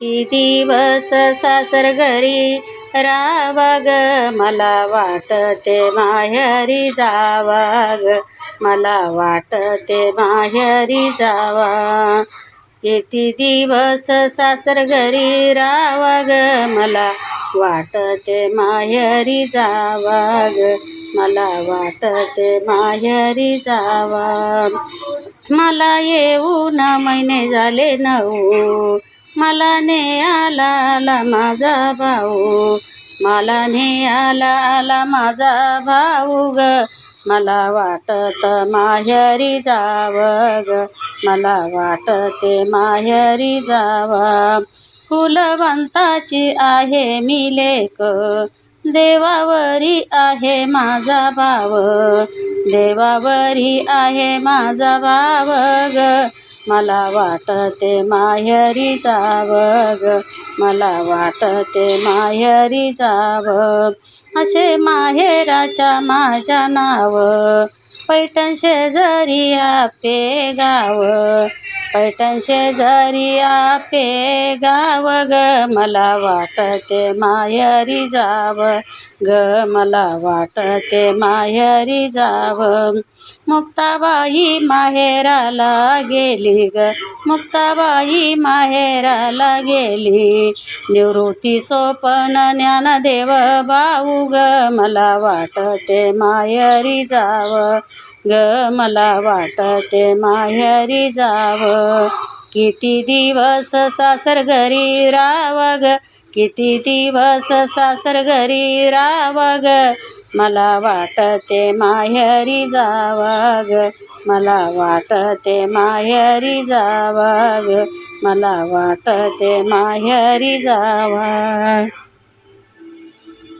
किती दिवस सासर घरी राहावा ग, मला वाटते माहेरी जावा ग, मला वाटते माहेरी जावा. किती दिवस सासर घरी राहावा ग, मला वाटते माहेरी जावा ग, मला वाटते माहेरी जावा. मला येऊन महिने झाले 9, मला ने आला माझा भाऊ, मला ने आला माझा भाऊ ग, मला वाटत माहेरी जावं ग, मला वाटते माहेरी जावा. फुलवंताची आहे मी लेक, देवावरी आहे माझा भाव, देवावरी आहे माझा भाव ग, मला वाटते माहेरी जावं ग, मला वाटते माहेरी जावं. असे माहेराच्या माझ्या नाव, पैठण शेजारी आपे गाव, पैठण शेजारी आपे गाव ग, मला वाटते माहेरी जावं ग, मला वाटते माहेरी जावं. मुक्ताबाई माहेराला गेली ग, मुक्ताबाई माहेराला गेली, निवृत्ती सोपन ज्ञानदेव भाऊ ग, मला वाटते माहेरी जावं ग, मला वाटते माहेरी जावं. किती दिवस सासर घरी राहावं ग, किती दिवस सासर घरी राहावं ग, मला वाटते माहेरी जावा ग, मला वाटते माहेरी जावा ग, मला वाटते माहेरी जावा.